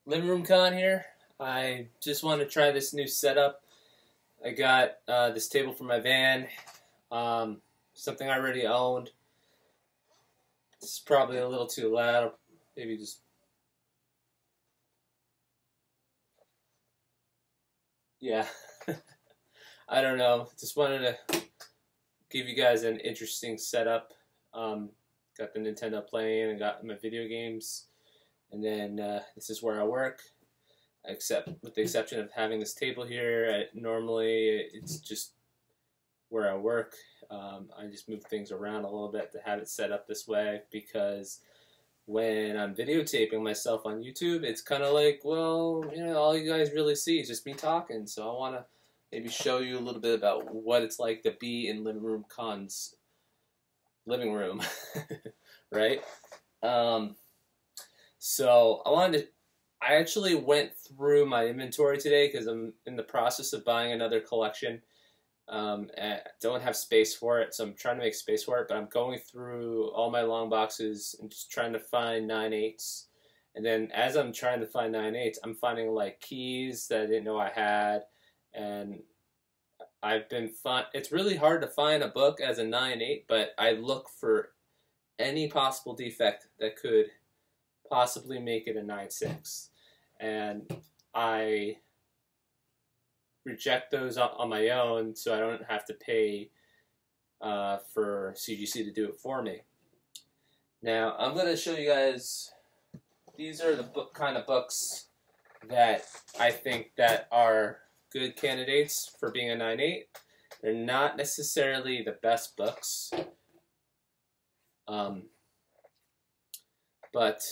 Living room con here. I just want to try this new setup. I got this table for my van, something I already owned. It's probably a little too loud. Maybe just, yeah. I don't know. Just wanted to give you guys an interesting setup. Got the Nintendo playing and got my video games. And then this is where I work, except with the exception of having this table here. Normally, it's just where I work. I just move things around a little bit to have it set up this way because when I'm videotaping myself on YouTube, it's kind of like, well, you know, all you guys really see is just me talking. So I want to maybe show you a little bit about what it's like to be in Living Room Con's living room, right? So I actually went through my inventory today because I'm in the process of buying another collection. I don't have space for it, so I'm trying to make space for it, but I'm going through all my long boxes and just trying to find 9/8. And then as I'm trying to find 9/8, I'm finding like keys that I didn't know I had, and it's really hard to find a book as a 9/8, but I look for any possible defect that could possibly make it a 9/6, and I reject those on my own so I don't have to pay for CGC to do it for me. Now I'm going to show you guys, these are the kind of books that I think that are good candidates for being a 9/8. They're not necessarily the best books, but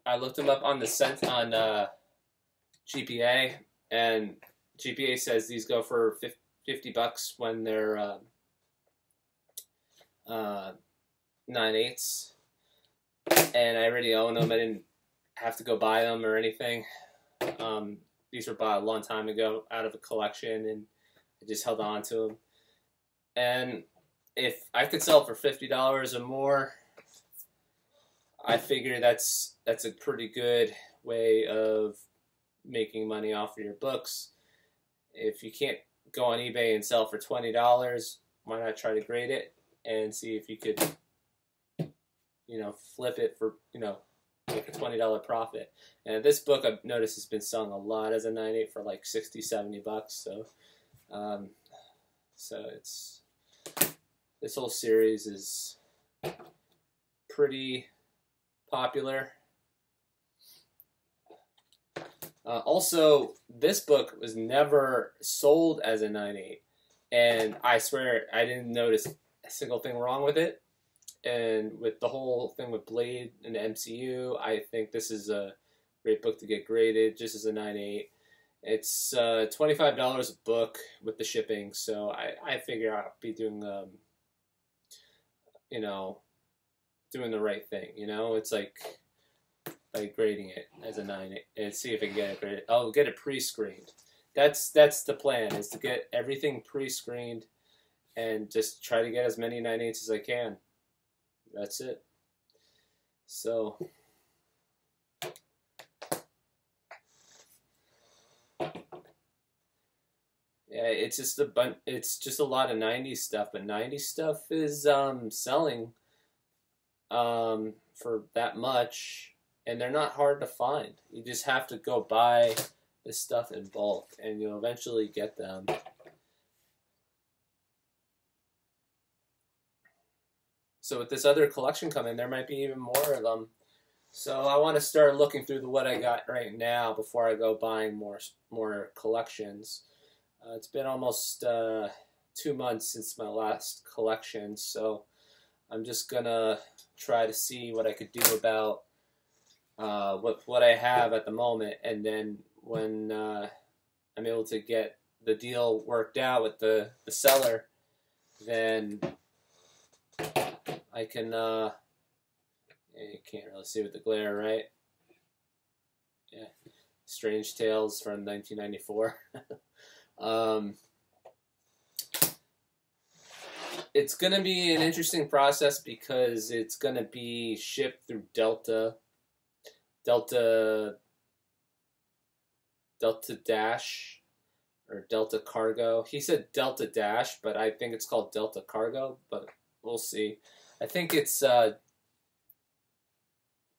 I looked them up on GPA, and GPA says these go for $50 when they're 9/8, and I already own them. I didn't have to go buy them or anything. These were bought a long time ago out of a collection, and I just held on to them. And if I could sell for $50 or more, I figure that's a pretty good way of making money off of your books. If you can't go on eBay and sell for $20, why not try to grade it and see if you could, you know, flip it for, you know, make a $20 profit. And this book I've noticed has been selling a lot as a 9/8 for like $60, $70. So it's, this whole series is pretty popular. Also, this book was never sold as a 9/8, and I swear I didn't notice a single thing wrong with it. And with the whole thing with Blade and the MCU, I think this is a great book to get graded just as a 9/8. It's $25 a book with the shipping, so I figure I'll be doing, you know, doing the right thing. You know, it's like by grading it as a 9/8 and see if I can get it graded. I'll get it pre-screened. That's the plan, is to get everything pre-screened and just try to get as many 9/8s as I can. That's it. So yeah, it's just a lot of 90s stuff, but 90s stuff is selling for that much, and they're not hard to find. You just have to go buy this stuff in bulk, and you'll eventually get them. So with this other collection coming, there might be even more of them. So I want to start looking through what I got right now before I go buying more collections. It's been almost 2 months since my last collection, so I'm just gonna try to see what I could do about what I have at the moment, and then when I'm able to get the deal worked out with the seller, then I can, you can't really see with the glare, right? Yeah, Strange Tales from 1994. It's going to be an interesting process because it's going to be shipped through Delta, Delta Dash or Delta Cargo. He said Delta Dash, but I think it's called Delta Cargo, but we'll see. I think it's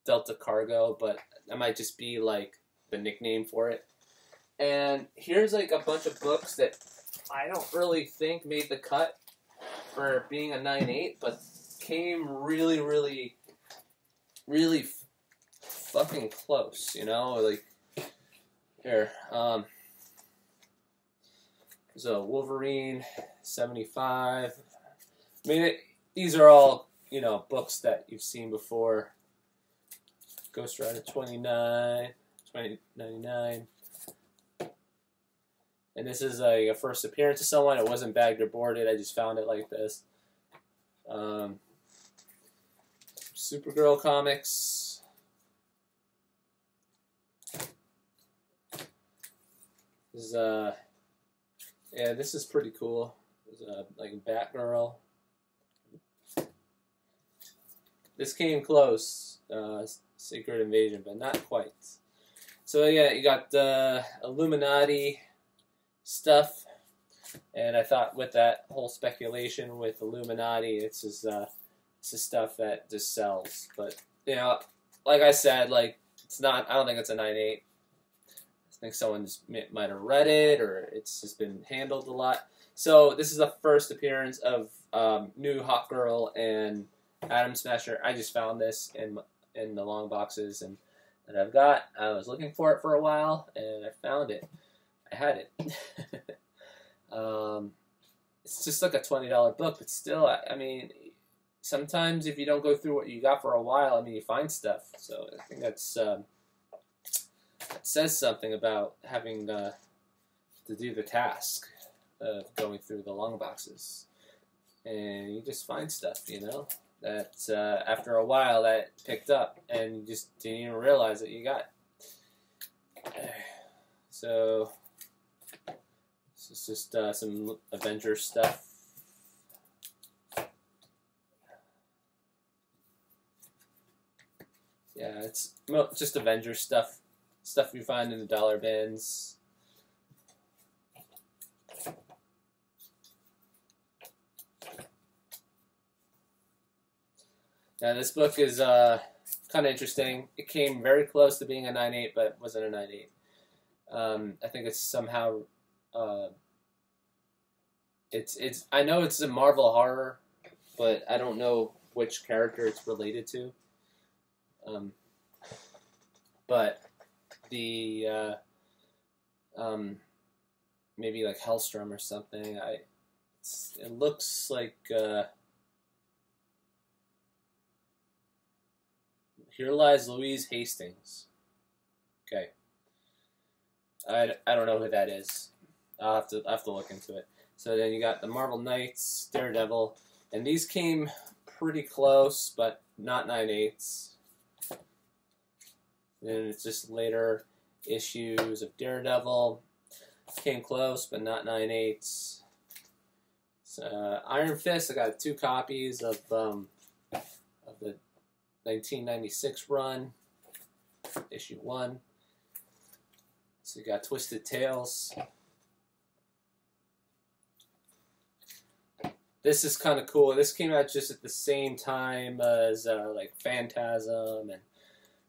Delta Cargo, but that might just be like the nickname for it. And here's like a bunch of books that I don't really think made the cut for being a 9.8, but came really, really, really fucking close, you know? Like, here, there's a Wolverine 75. I mean, these are all, you know, books that you've seen before. Ghost Rider 2099. And this is a first appearance of someone. It wasn't bagged or boarded. I just found it like this. Supergirl comics. This is yeah, this is pretty cool. There's like Batgirl. This came close. Secret Invasion, but not quite. So yeah, you got the Illuminati stuff, and I thought with that whole speculation with Illuminati, it's just stuff that just sells. But you know, like I said, like it's not. I don't think it's a 9.8. I think someone just might have read it, or it's just been handled a lot. So this is the first appearance of new Hawk Girl and Atom Smasher. I just found this in the long boxes and that I've got. I was looking for it for a while, and I found it. I had it. It's just like a $20 book, but still, I mean, sometimes if you don't go through what you got for a while, I mean, you find stuff. So I think that's that says something about having to do the task of going through the long boxes, and you just find stuff, you know, that after a while that picked up, and you just didn't even realize that you got. So this is just some Avengers stuff. Yeah, it's just Avengers stuff. Stuff you find in the dollar bins. Now this book is kind of interesting. It came very close to being a 9.8, but wasn't a 9.8. I think it's somehow it's I know it's a Marvel horror, but I don't know which character it's related to. But the maybe like Hellstrom or something. It looks like Here Lies Louise Hastings. Okay. I don't know who that is. I'll have to look into it. So then you got the Marvel Knights, Daredevil, and these came pretty close, but not 9.8s. Then it's just later issues of Daredevil. Came close, but not 9.8s. So, Iron Fist, I got 2 copies of the 1996 run, issue 1. So you got Twisted Tales. This is kind of cool. This came out just at the same time as like Phantasm and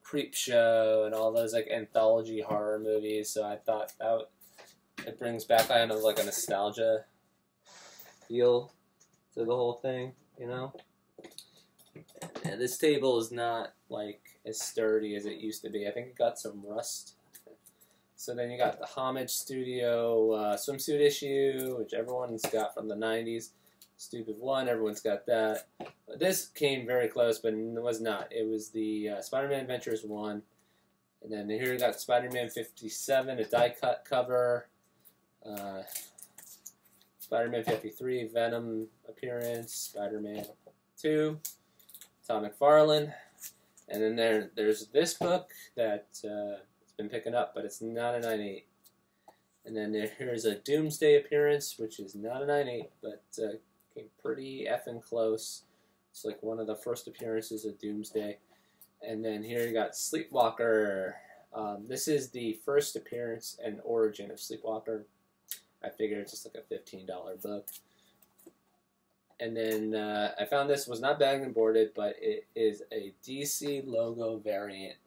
Creepshow and all those like anthology horror movies. So I thought it brings back kind of like a nostalgia feel to the whole thing, you know. And this table is not like as sturdy as it used to be. I think it got some rust. So then you got the Homage Studio swimsuit issue, which everyone's got from the 90s. Stupid One, everyone's got that. But this came very close, but it was not. It was the Spider-Man Adventures 1. And then here you got Spider-Man 57, a die-cut cover. Spider-Man 53, Venom appearance. Spider-Man 2, Tom McFarlane. And then there's this book that it's been picking up, but it's not a 9.8. And then here's a Doomsday appearance, which is not a 9.8, but came pretty effing close. It's like one of the first appearances of Doomsday. And then here you got Sleepwalker. This is the first appearance and origin of Sleepwalker. I figured it's just like a $15 book. And then I found this was not bagged and boarded, but it is a DC logo variant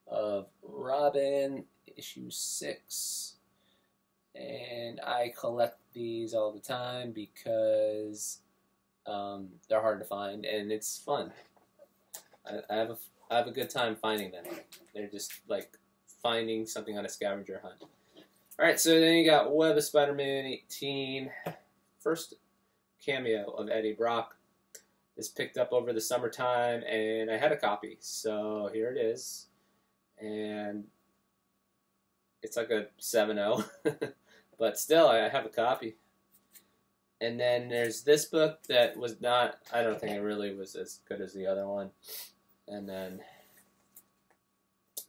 of Robin issue 6. And I collect these all the time because they're hard to find and it's fun. I have a good time finding them. They're just like finding something on a scavenger hunt. Alright, so then you got Web of Spider-Man 18. First cameo of Eddie Brock. This picked up over the summertime and I had a copy. So here it is. And it's like a 7.0. But still, I have a copy. And then there's this book that was not, I don't think it really was as good as the other one. And then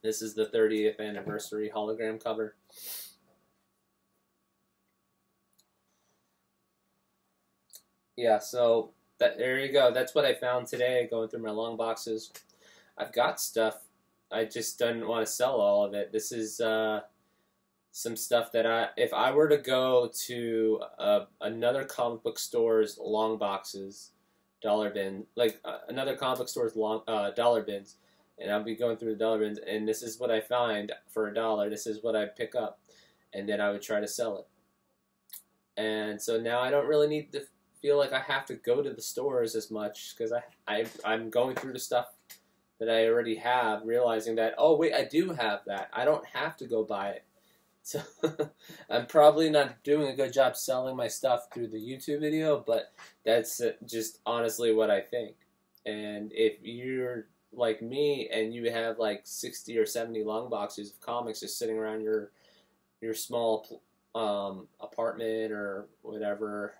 this is the 30th anniversary hologram cover. Yeah, so there you go. That's what I found today, going through my long boxes. I've got stuff. I just didn't want to sell all of it. This is some stuff that if I were to go to another comic book store's long boxes, dollar bin, like another comic book store's dollar bins, and I'll be going through the dollar bins, and this is what I find for $1. This is what I pick up, and then I would try to sell it. And so now I don't really need to feel like I have to go to the stores as much because I'm going through the stuff that I already have, realizing that, oh wait, I do have that. I don't have to go buy it. So I'm probably not doing a good job selling my stuff through the YouTube video, but that's just honestly what I think. And if you're like me and you have like 60 or 70 long boxes of comics just sitting around your small apartment or whatever,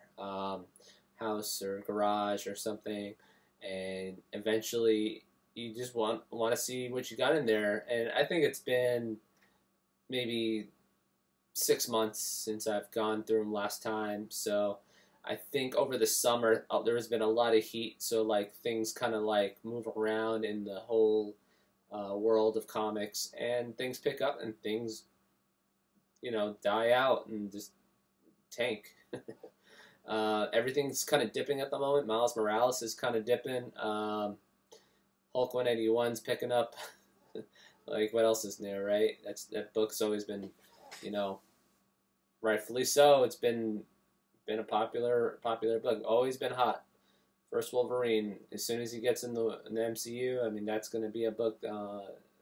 house or garage or something, and eventually you just want to see what you got in there. And I think it's been maybe 6 months since I've gone through them last time, so I think over the summer there has been a lot of heat, so like things kind of like move around in the whole world of comics, and things pick up and things, you know, die out and just tank. Everything's kind of dipping at the moment. Miles Morales is kind of dipping. Hulk 181's picking up. Like, what else is new, right? That book's always been, you know, rightfully so. It's been a popular book. Always been hot. First Wolverine. As soon as he gets in the MCU, I mean, that's going to be a book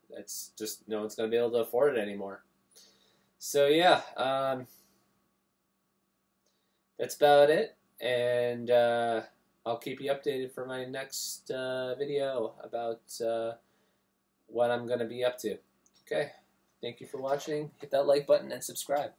that's just no one's going to be able to afford it anymore. So yeah, that's about it. And I'll keep you updated for my next video about what I'm going to be up to. Okay, thank you for watching. Hit that like button and subscribe.